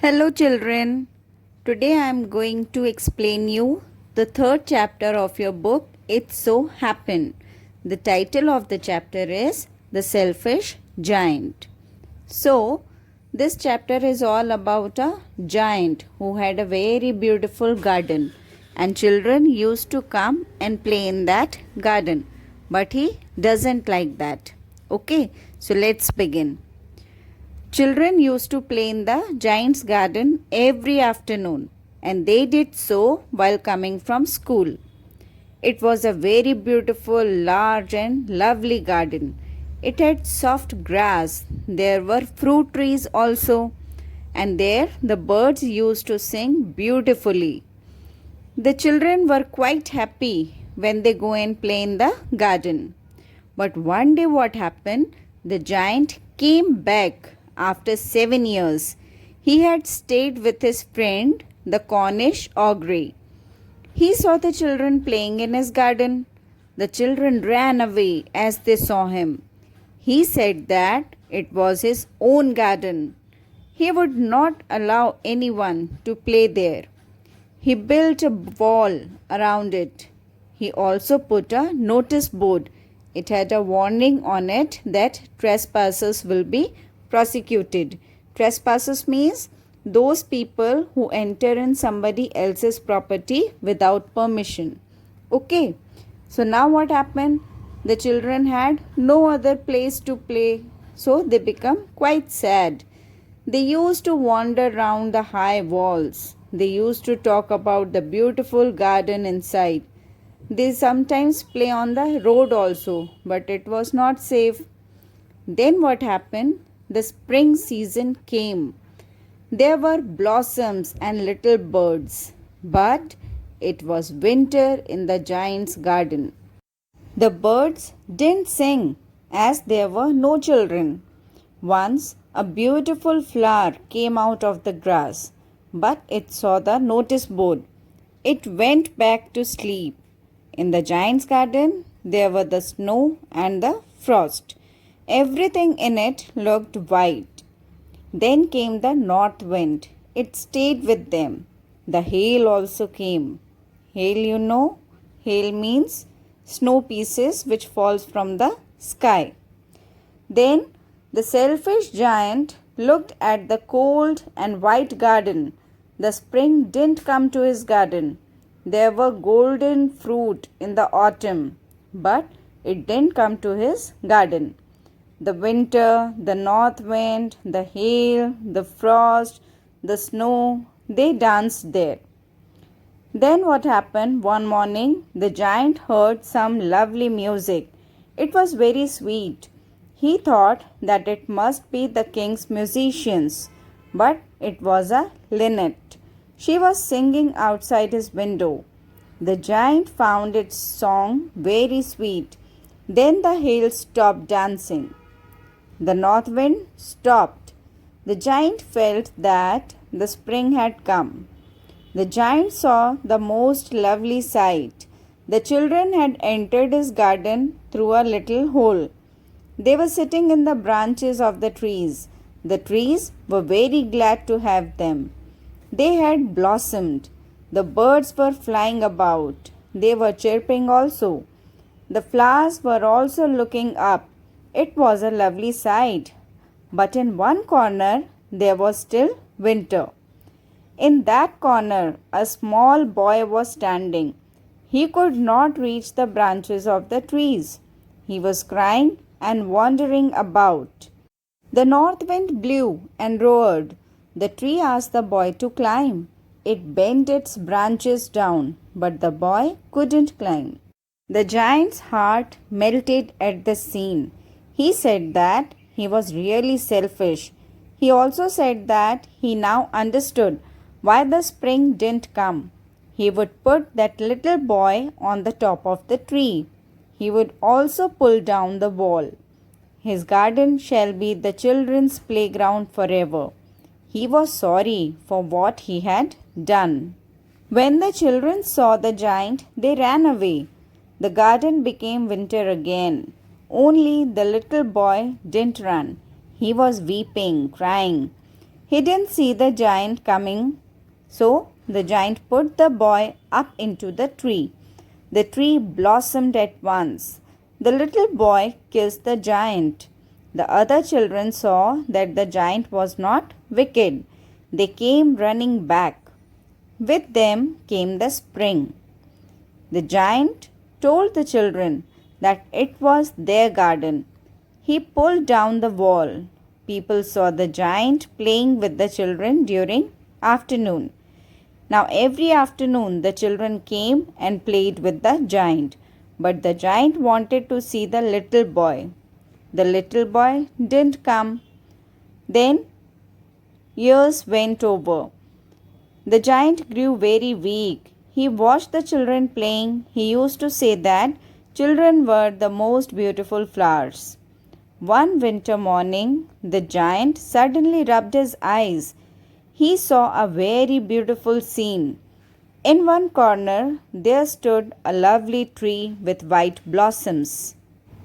Hello children. Today I am going to explain you the third chapter of your book It So Happened. The title of the chapter is The Selfish Giant. So, this chapter is all about a giant who had a very beautiful garden and children used to come and play in that garden, but he doesn't like that. Okay, so let's begin. Children used to play in the giant's garden every afternoon, and they did so while coming from school. It was a very beautiful, large, and lovely garden. It had soft grass. There were fruit trees also, and there the birds used to sing beautifully. The children were quite happy when they go and play in the garden. But one day, what happened? The giant came back after 7 years. He had stayed with his friend, the Cornish ogre. He saw the children playing in his garden. The children ran away as they saw him. He said that it was his own garden. He would not allow anyone to play there. He built a wall around it. He also put a notice board. It had a warning on it that trespassers will be prosecuted. Trespassers means those people who enter in somebody else's property without permission. Okay, so now what happened? The children had no other place to play, so they become quite sad. They used to wander round the high walls. They used to talk about the beautiful garden inside. They sometimes play on the road also, but it was not safe. Then what happened? The spring season came. There were blossoms and little birds, but it was winter in the giant's garden. The birds didn't sing as there were no children. Once a beautiful flower came out of the grass, but it saw the notice board. It went back to sleep. In the giant's garden, there were the snow and the frost. Everything in it looked white. Then came the north wind. It stayed with them. The hail also came. Hail, you know? Hail means snow pieces which falls from the sky. Then the selfish giant looked at the cold and white garden. The spring didn't come to his garden. There were golden fruit in the autumn, but it didn't come to his garden. The winter, the north wind, the hail, the frost, the snow, they danced there. Then what happened? One morning, the giant heard some lovely music. It was very sweet. He thought that it must be the king's musicians, but it was a linnet. She was singing outside his window. The giant found its song very sweet. Then the hail stopped dancing. The north wind stopped. The giant felt that the spring had come. The giant saw the most lovely sight. The children had entered his garden through a little hole. They were sitting in the branches of the trees. The trees were very glad to have them. They had blossomed. The birds were flying about. They were chirping also. The flowers were also looking up. It was a lovely sight. But in one corner there was still winter. In that corner a small boy was standing. He could not reach the branches of the trees. He was crying and wandering about. The north wind blew and roared. The tree asked the boy to climb. It bent its branches down, but the boy couldn't climb. The giant's heart melted at the scene. He said that he was really selfish. He also said that he now understood why the spring didn't come. He would put that little boy on the top of the tree. He would also pull down the wall. His garden shall be the children's playground forever. He was sorry for what he had done. When the children saw the giant, they ran away. The garden became winter again. Only the little boy didn't run. He was weeping, crying. He didn't see the giant coming, so the giant put the boy up into the tree. The tree blossomed at once. The little boy kissed the giant. The other children saw that the giant was not wicked. They came running back. With them came the spring. The giant told the children that it was their garden. He pulled down the wall. People saw the giant playing with the children during afternoon. Now every afternoon the children came and played with the giant, but the giant wanted to see the little boy. The little boy didn't come. Then years went over. The giant grew very weak. He watched the children playing. He used to say that children were the most beautiful flowers. One winter morning, the giant suddenly rubbed his eyes. He saw a very beautiful scene. In one corner, there stood a lovely tree with white blossoms.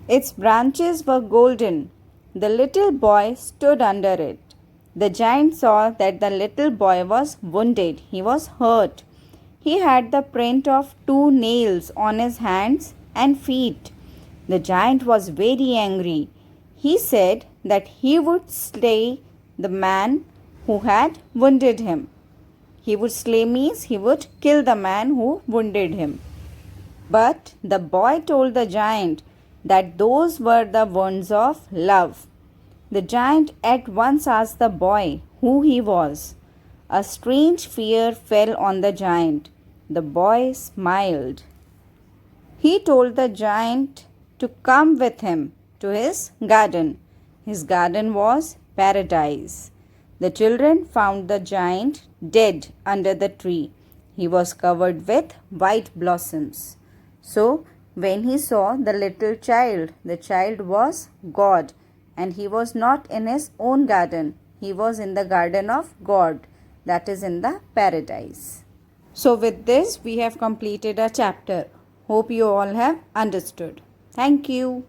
Its branches were golden. The little boy stood under it. The giant saw that the little boy was wounded. He was hurt. He had the print of 2 nails on his hands and feet. The giant was very angry. He said that he would slay the man who had wounded him. He would slay means he would kill the man who wounded him. But the boy told the giant that those were the wounds of love. The giant at once asked the boy who he was. A strange fear fell on the giant. The boy smiled. He told the giant to come with him to his garden. His garden was paradise. The children found the giant dead under the tree. He was covered with white blossoms. So, when he saw the child was God, and he was not in his own garden. He was in the garden of God, that is in the paradise. So, with this, we have completed our chapter. Hope you all have understood. Thank you.